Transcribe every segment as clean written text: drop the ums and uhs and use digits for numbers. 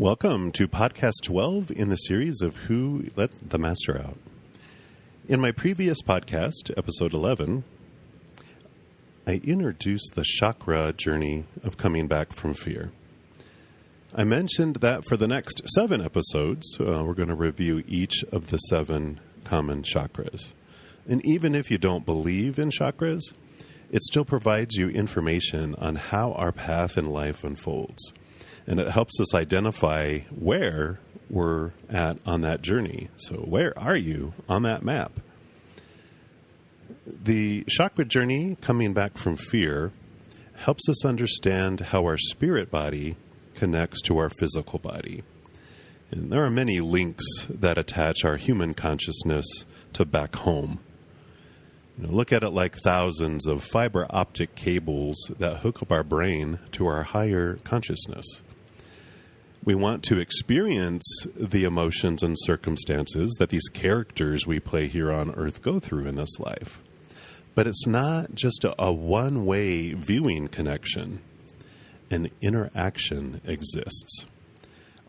Welcome to Podcast 12 in the series of Who Let the Master Out. In my previous podcast, episode 11, I introduced the Chakra Journey of Coming Back from Fear. I mentioned that for the next 7 episodes, we're going to review each of the 7 common chakras. And even if you don't believe in chakras, it still provides you information on how our path in life unfolds. And it helps us identify where we're at on that journey. So where are you on that map? The Chakra Journey Coming Back from Fear helps us understand how our spirit body connects to our physical body. And there are many links that attach our human consciousness to back home. Look at it like thousands of fiber optic cables that hook up our brain to our higher consciousness. We want to experience the emotions and circumstances that these characters we play here on Earth go through in this life. But it's not just a one-way viewing connection. An interaction exists.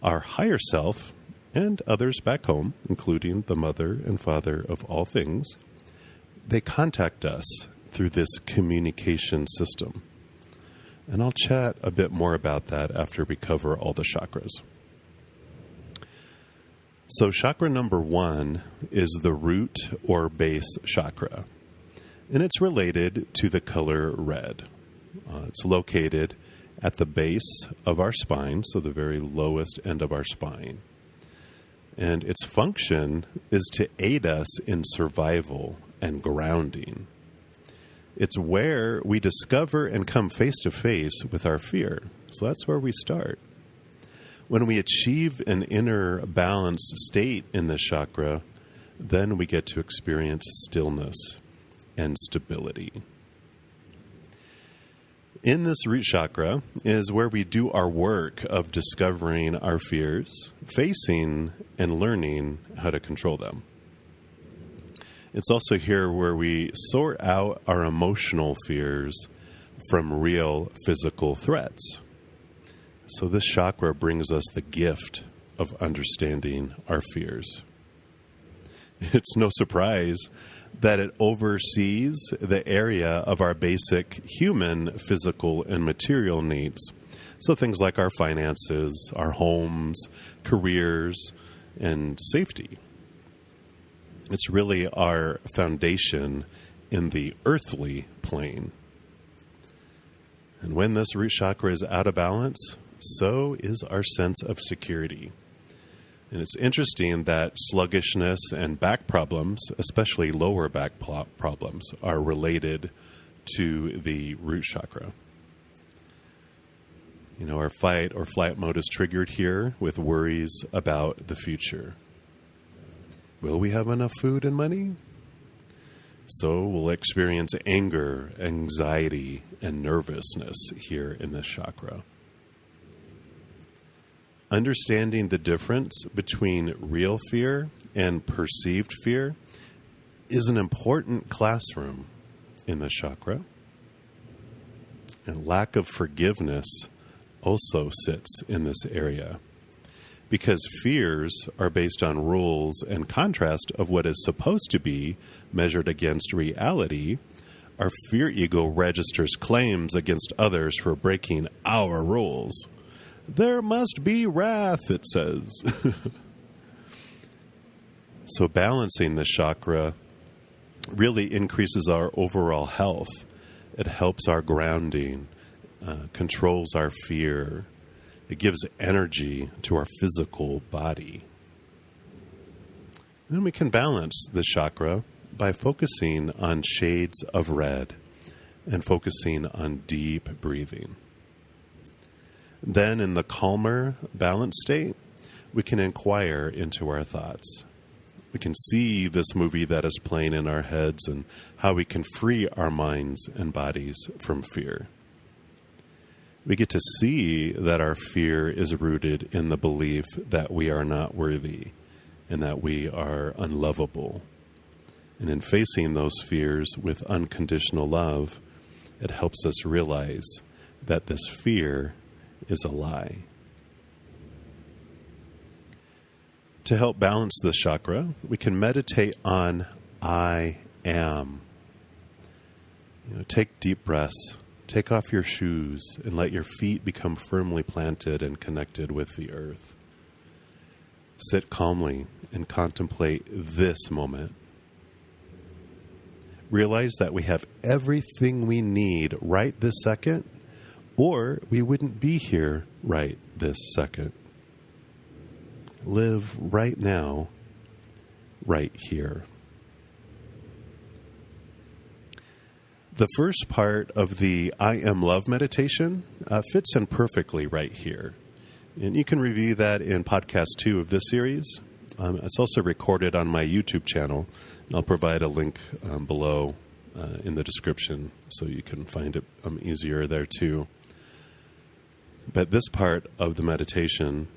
Our higher self and others back home, including the mother and father of all things, they contact us through this communication system. And I'll chat a bit more about that after we cover all the chakras. So chakra number 1 is the root or base chakra. And it's related to the color red. It's located at the base of our spine, so the very lowest end of our spine. And its function is to aid us in survival and grounding. It's where we discover and come face to face with our fear. So that's where we start. When we achieve an inner balanced state in this chakra, then we get to experience stillness and stability. In this root chakra is where we do our work of discovering our fears, facing and learning how to control them. It's also here where we sort out our emotional fears from real physical threats. So this chakra brings us the gift of understanding our fears. It's no surprise that it oversees the area of our basic human physical and material needs. So things like our finances, our homes, careers, and safety. It's really our foundation in the earthly plane. And when this root chakra is out of balance, so is our sense of security. And it's interesting that sluggishness and back problems, especially lower back problems, are related to the root chakra. Our fight or flight mode is triggered here with worries about the future. Will we have enough food and money? So we'll experience anger, anxiety, and nervousness here in this chakra. Understanding the difference between real fear and perceived fear is an important classroom in the chakra. And lack of forgiveness also sits in this area. Because fears are based on rules and contrast of what is supposed to be measured against reality, our fear ego registers claims against others for breaking our rules. There must be wrath, it says. So balancing the chakra really increases our overall health. It helps our grounding, controls our fear. It gives energy to our physical body. Then we can balance the chakra by focusing on shades of red and focusing on deep breathing. Then in the calmer, balanced state, we can inquire into our thoughts. We can see this movie that is playing in our heads and how we can free our minds and bodies from fear. We get to see that our fear is rooted in the belief that we are not worthy and that we are unlovable. And in facing those fears with unconditional love, it helps us realize that this fear is a lie. To help balance this chakra, we can meditate on I am. Take deep breaths, take off your shoes, and let your feet become firmly planted and connected with the earth. Sit calmly and contemplate this moment. Realize that we have everything we need right this second, or we wouldn't be here right this second. Live right now, right here. The first part of the I Am Love meditation fits in perfectly right here. And you can review that in podcast 2 of this series. It's also recorded on my YouTube channel. I'll provide a link below in the description so you can find it easier there too. But this part of the meditation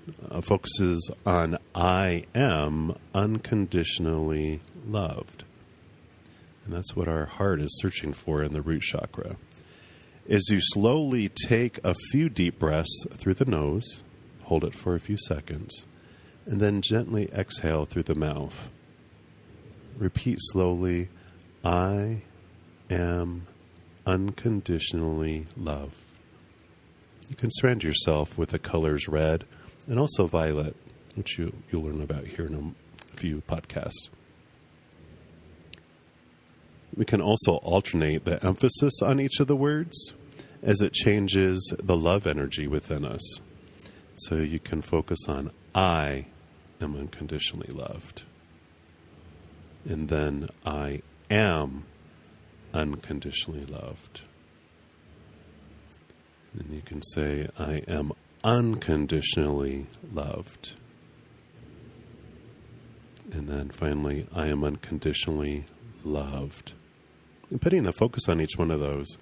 focuses on I am unconditionally loved. And that's what our heart is searching for in the root chakra. As you slowly take a few deep breaths through the nose, hold it for a few seconds, and then gently exhale through the mouth. Repeat slowly, I am unconditionally loved. You can surround yourself with the colors red and also violet, which you'll learn about here in a few podcasts. We can also alternate the emphasis on each of the words as it changes the love energy within us. So you can focus on I am unconditionally loved. And then I am unconditionally loved. And you can say, I am unconditionally loved. And then finally, I am unconditionally loved. And putting the focus on each one of those.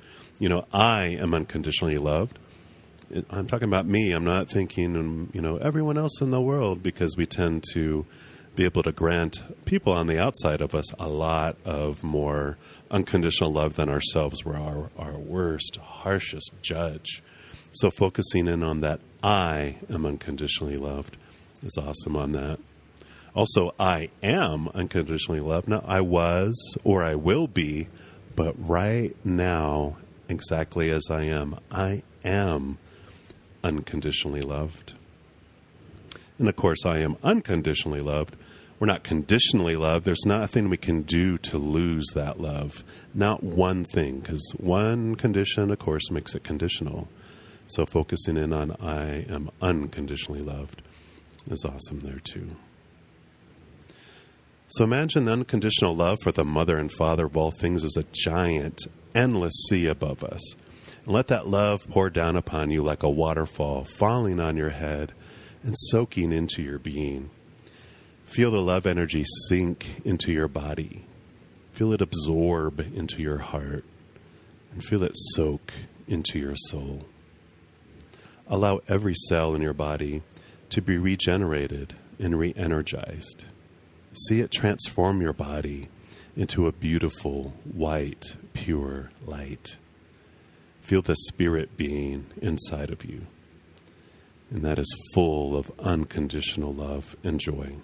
I am unconditionally loved. I'm talking about me. I'm not thinking, everyone else in the world, because we tend to be able to grant people on the outside of us a lot of more unconditional love than ourselves. We're our worst, harshest judge. So focusing in on that I am unconditionally loved is awesome on that. Also, I am unconditionally loved. Not I was or I will be, but right now, exactly as I am unconditionally loved. And of course, I am unconditionally loved. We're not conditionally loved. There's nothing we can do to lose that love. Not one thing, because one condition, of course, makes it conditional. So focusing in on I am unconditionally loved is awesome there too. So imagine the unconditional love for the mother and father of all things as a giant, endless sea above us. And let that love pour down upon you like a waterfall, falling on your head and soaking into your being. Feel the love energy sink into your body. Feel it absorb into your heart. And feel it soak into your soul. Allow every cell in your body to be regenerated and re-energized. See it transform your body into a beautiful, white, pure light. Feel the spirit being inside of you. And that is full of unconditional love and joy.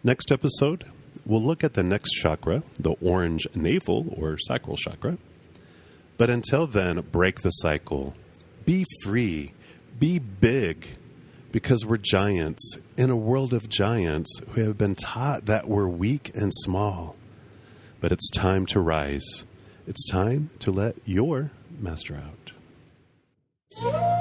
Next episode, we'll look at the next chakra, the orange navel or sacral chakra. But until then, break the cycle. Be free. Be big. Because we're giants in a world of giants who have been taught that we're weak and small. But it's time to rise. It's time to let your master out.